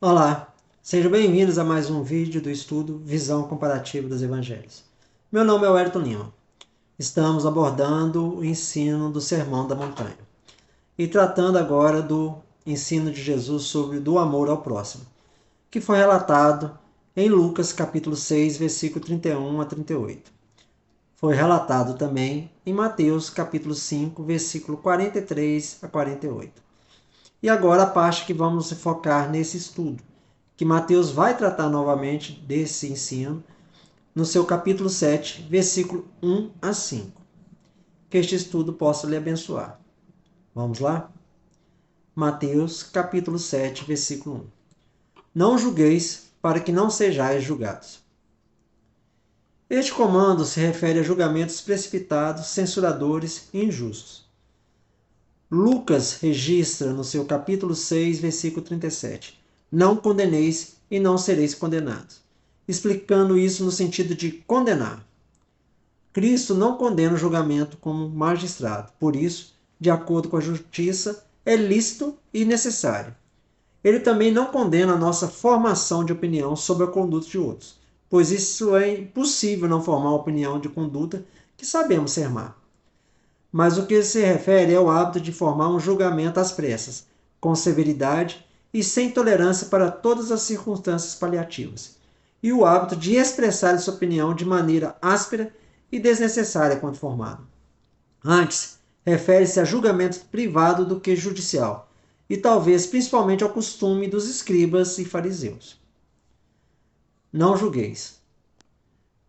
Olá, sejam bem-vindos a mais um vídeo do estudo Visão Comparativa dos Evangelhos. Meu nome é Wellington Lima. Estamos abordando o ensino do Sermão da Montanha e tratando agora do ensino de Jesus sobre do amor ao próximo, que foi relatado em Lucas capítulo 6, versículo 31 a 38. Foi relatado também em Mateus capítulo 5, versículo 43 a 48. E agora a parte que vamos focar nesse estudo, que Mateus vai tratar novamente desse ensino no seu capítulo 7, versículo 1 a 5. Que este estudo possa lhe abençoar. Vamos lá? Mateus, capítulo 7, versículo 1. Não julgueis, para que não sejais julgados. Este comando se refere a julgamentos precipitados, censuradores e injustos. Lucas registra no seu capítulo 6, versículo 37. Não condeneis e não sereis condenados, explicando isso no sentido de condenar. Cristo não condena o julgamento como magistrado, por isso, de acordo com a justiça, é lícito e necessário. Ele também não condena a nossa formação de opinião sobre a conduta de outros, pois isso é impossível não formar uma opinião de conduta que sabemos ser má. Mas o que se refere é o hábito de formar um julgamento às pressas, com severidade e sem tolerância para todas as circunstâncias paliativas, e o hábito de expressar sua opinião de maneira áspera e desnecessária quando formado. Antes, refere-se a julgamento privado do que judicial, e talvez principalmente ao costume dos escribas e fariseus. Não julgueis.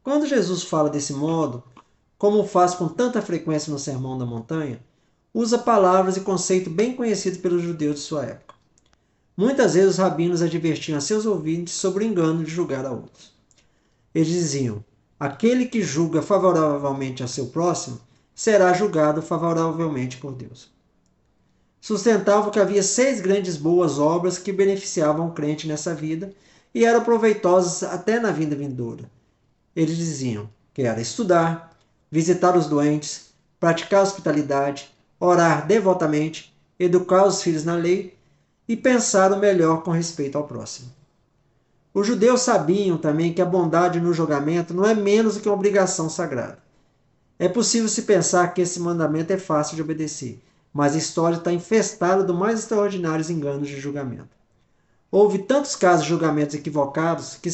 Quando Jesus fala desse modo, como faz com tanta frequência no Sermão da Montanha, usa palavras e conceitos bem conhecidos pelos judeus de sua época. Muitas vezes os rabinos advertiam a seus ouvintes sobre o engano de julgar a outros. Eles diziam: aquele que julga favoravelmente a seu próximo será julgado favoravelmente por Deus. Sustentavam que havia 6 grandes boas obras que beneficiavam o crente nessa vida e eram proveitosas até na vida vindoura. Eles diziam que era estudar, visitar os doentes, praticar a hospitalidade, orar devotamente, educar os filhos na lei e pensar o melhor com respeito ao próximo. Os judeus sabiam também que a bondade no julgamento não é menos do que uma obrigação sagrada. É possível se pensar que esse mandamento é fácil de obedecer, mas a história está infestada dos mais extraordinários enganos de julgamento. Houve tantos casos de julgamentos equivocados que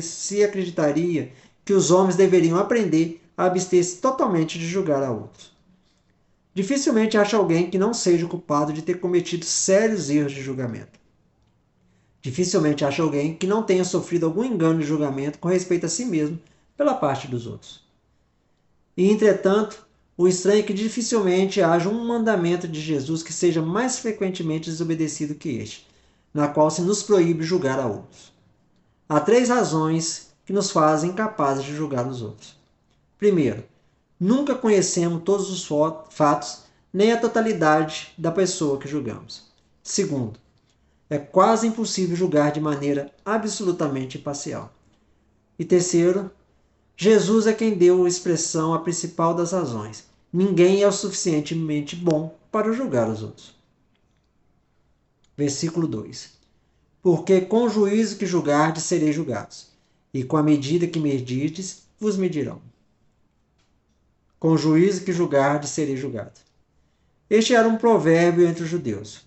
se acreditaria que os homens deveriam aprender a abster-se totalmente de julgar a outros. Dificilmente acha alguém que não seja culpado de ter cometido sérios erros de julgamento. Dificilmente acha alguém que não tenha sofrido algum engano de julgamento com respeito a si mesmo pela parte dos outros. E, entretanto, o estranho é que dificilmente haja um mandamento de Jesus que seja mais frequentemente desobedecido que este, na qual se nos proíbe julgar a outros. Há 3 razões que nos fazem incapazes de julgar os outros. Primeiro, nunca conhecemos todos os fatos nem a totalidade da pessoa que julgamos. Segundo, é quase impossível julgar de maneira absolutamente imparcial. E terceiro, Jesus é quem deu expressão à principal das razões. Ninguém é o suficientemente bom para julgar os outros. Versículo 2. Porque com o juízo que julgardes sereis julgados, e com a medida que medirdes vos medirão. Com o juízo que julgardes sereis julgados. Este era um provérbio entre os judeus.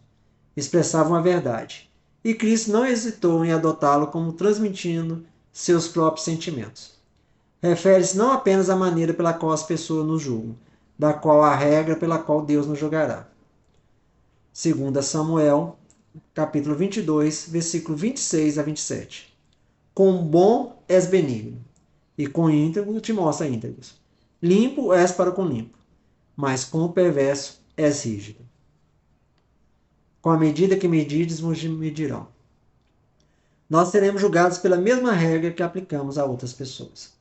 Expressavam a verdade, e Cristo não hesitou em adotá-lo como transmitindo seus próprios sentimentos. Refere-se não apenas à maneira pela qual as pessoas nos julgam, da qual a regra pela qual Deus nos julgará. 2 Samuel, capítulo 22, versículo 26 a 27. Com bom és benigno, e com íntegro te mostra íntegros. Limpo és para com limpo, mas com o perverso és rígido. Com a medida que medirdes, vos medirão. Nós seremos julgados pela mesma regra que aplicamos a outras pessoas.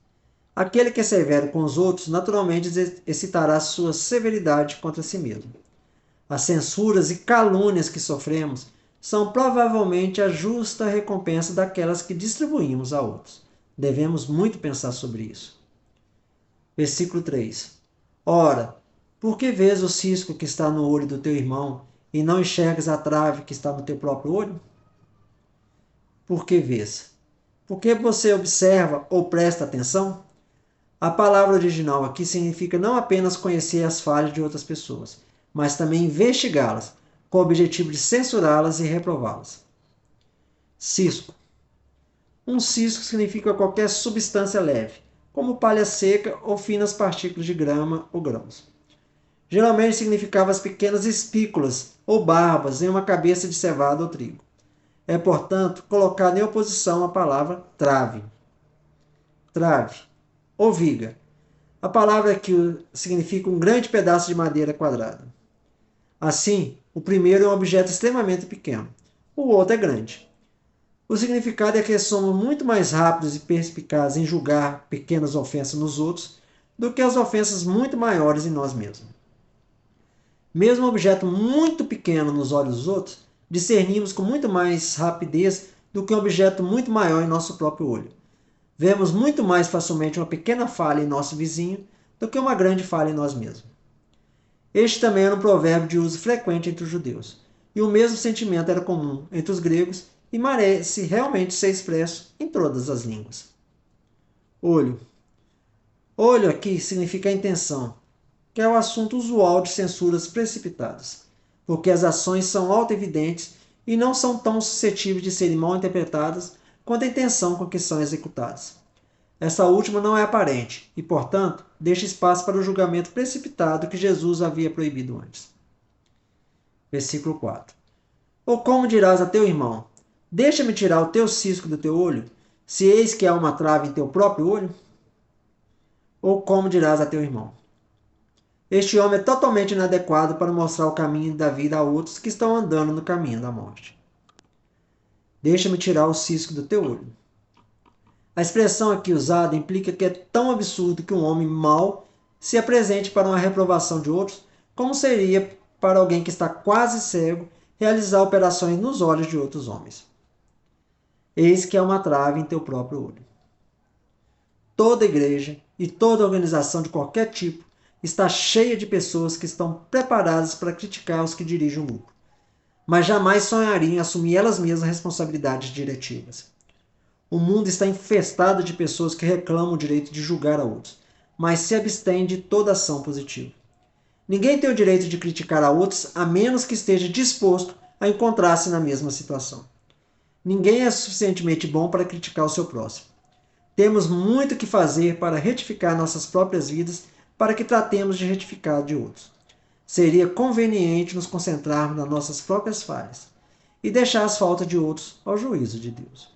Aquele que é severo com os outros, naturalmente excitará sua severidade contra si mesmo. As censuras e calúnias que sofremos são provavelmente a justa recompensa daquelas que distribuímos a outros. Devemos muito pensar sobre isso. Versículo 3. Ora, por que vês o cisco que está no olho do teu irmão e não enxergas a trave que está no teu próprio olho? porque vês. Porque você observa ou presta atenção? A palavra original aqui significa não apenas conhecer as falhas de outras pessoas, mas também investigá-las, com o objetivo de censurá-las e reprová-las. Cisco. Um cisco significa qualquer substância leve, como palha seca ou finas partículas de grama ou grãos. Geralmente significava as pequenas espículas ou barbas em uma cabeça de cevada ou trigo. É, portanto, colocado em oposição à palavra trave. Trave ou viga. A palavra aqui significa um grande pedaço de madeira quadrada. Assim, o primeiro é um objeto extremamente pequeno, o outro é grande. O significado é que somos muito mais rápidos e perspicazes em julgar pequenas ofensas nos outros do que as ofensas muito maiores em nós mesmos. Mesmo um objeto muito pequeno nos olhos dos outros, discernimos com muito mais rapidez do que um objeto muito maior em nosso próprio olho. Vemos muito mais facilmente uma pequena falha em nosso vizinho do que uma grande falha em nós mesmos. Este também era um provérbio de uso frequente entre os judeus, e o mesmo sentimento era comum entre os gregos e merece realmente ser expresso em todas as línguas. Olho. Olho aqui significa a intenção, que é o assunto usual de censuras precipitadas, porque as ações são autoevidentes e não são tão suscetíveis de serem mal interpretadas quanto a intenção com que são executadas. Essa última não é aparente e, portanto, deixa espaço para o julgamento precipitado que Jesus havia proibido antes. Versículo 4. Ou como dirás a teu irmão, deixa-me tirar o teu cisco do teu olho, se eis que há uma trave em teu próprio olho? Ou como dirás a teu irmão, este homem é totalmente inadequado para mostrar o caminho da vida a outros que estão andando no caminho da morte. Deixa-me tirar o cisco do teu olho. A expressão aqui usada implica que é tão absurdo que um homem mau se apresente para uma reprovação de outros, como seria para alguém que está quase cego realizar operações nos olhos de outros homens. Eis que há uma trave em teu próprio olho. Toda igreja e toda organização de qualquer tipo está cheia de pessoas que estão preparadas para criticar os que dirigem o grupo, mas jamais sonhariam em assumir elas mesmas responsabilidades diretivas. O mundo está infestado de pessoas que reclamam o direito de julgar a outros, mas se abstêm de toda ação positiva. Ninguém tem o direito de criticar a outros a menos que esteja disposto a encontrar-se na mesma situação. Ninguém é suficientemente bom para criticar o seu próximo. Temos muito que fazer para retificar nossas próprias vidas para que tratemos de retificar de outros. Seria conveniente nos concentrarmos nas nossas próprias falhas e deixar as faltas de outros ao juízo de Deus.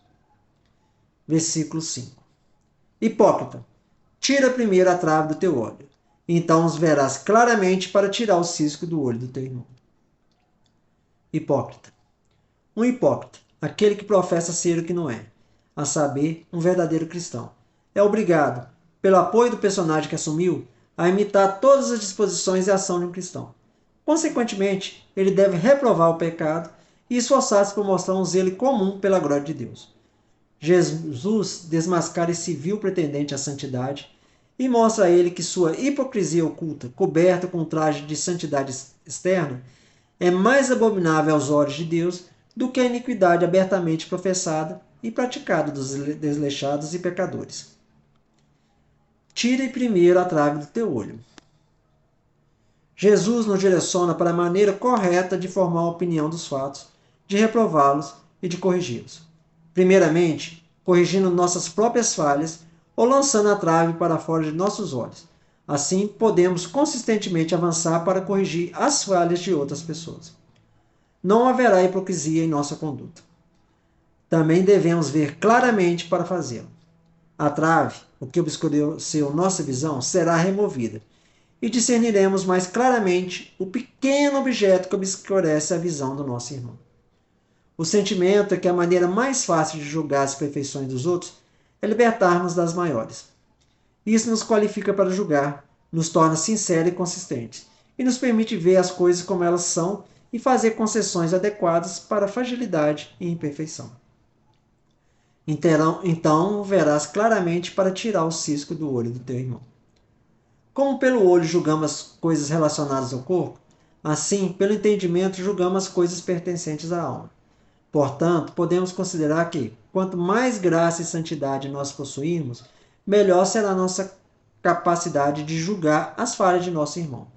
Versículo 5. Hipócrita, tira primeiro a trave do teu olho, então os verás claramente para tirar o cisco do olho do teu irmão. Hipócrita. Um hipócrita, aquele que professa ser o que não é, a saber, um verdadeiro cristão, é obrigado, pelo apoio do personagem que assumiu, a imitar todas as disposições e ação de um cristão. Consequentemente, ele deve reprovar o pecado e esforçar-se por mostrar um zelo comum pela glória de Deus. Jesus desmascara esse vil pretendente à santidade e mostra a ele que sua hipocrisia oculta, coberta com um traje de santidade externa, é mais abominável aos olhos de Deus do que a iniquidade abertamente professada e praticada dos desleixados e pecadores. Tire primeiro a trave do teu olho. Jesus nos direciona para a maneira correta de formar a opinião dos fatos, de reprová-los e de corrigi-los. Primeiramente, corrigindo nossas próprias falhas ou lançando a trave para fora de nossos olhos. Assim, podemos consistentemente avançar para corrigir as falhas de outras pessoas. Não haverá hipocrisia em nossa conduta. Também devemos ver claramente para fazê-lo. A trave, o que obscureceu nossa visão, será removida, e discerniremos mais claramente o pequeno objeto que obscurece a visão do nosso irmão. O sentimento é que a maneira mais fácil de julgar as perfeições dos outros é libertar-nos das maiores. Isso nos qualifica para julgar, nos torna sinceros e consistentes, e nos permite ver as coisas como elas são e fazer concessões adequadas para a fragilidade e imperfeição. Então verás claramente para tirar o cisco do olho do teu irmão. Como pelo olho julgamos as coisas relacionadas ao corpo, assim, pelo entendimento, julgamos as coisas pertencentes à alma. Portanto, podemos considerar que, quanto mais graça e santidade nós possuirmos, melhor será a nossa capacidade de julgar as falhas de nosso irmão.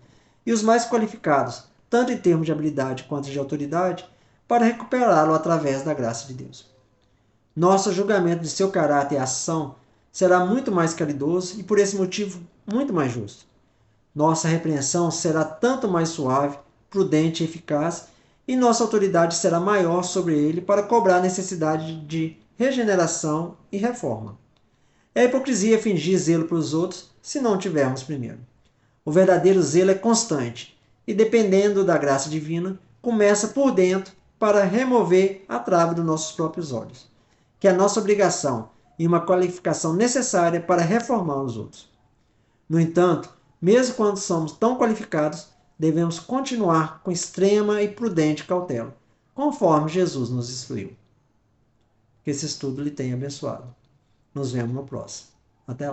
E os mais qualificados, tanto em termos de habilidade quanto de autoridade, para recuperá-lo através da graça de Deus. Nosso julgamento de seu caráter e ação será muito mais caridoso e, por esse motivo, muito mais justo. Nossa repreensão será tanto mais suave, prudente e eficaz, e nossa autoridade será maior sobre ele para cobrar a necessidade de regeneração e reforma. É hipocrisia fingir zelo para os outros se não tivermos primeiro. O verdadeiro zelo é constante e, dependendo da graça divina, começa por dentro para remover a trave dos nossos próprios olhos, que é nossa obrigação e uma qualificação necessária para reformar os outros. No entanto, mesmo quando somos tão qualificados, devemos continuar com extrema e prudente cautela, conforme Jesus nos instruiu. Que esse estudo lhe tenha abençoado. Nos vemos no próximo. Até lá.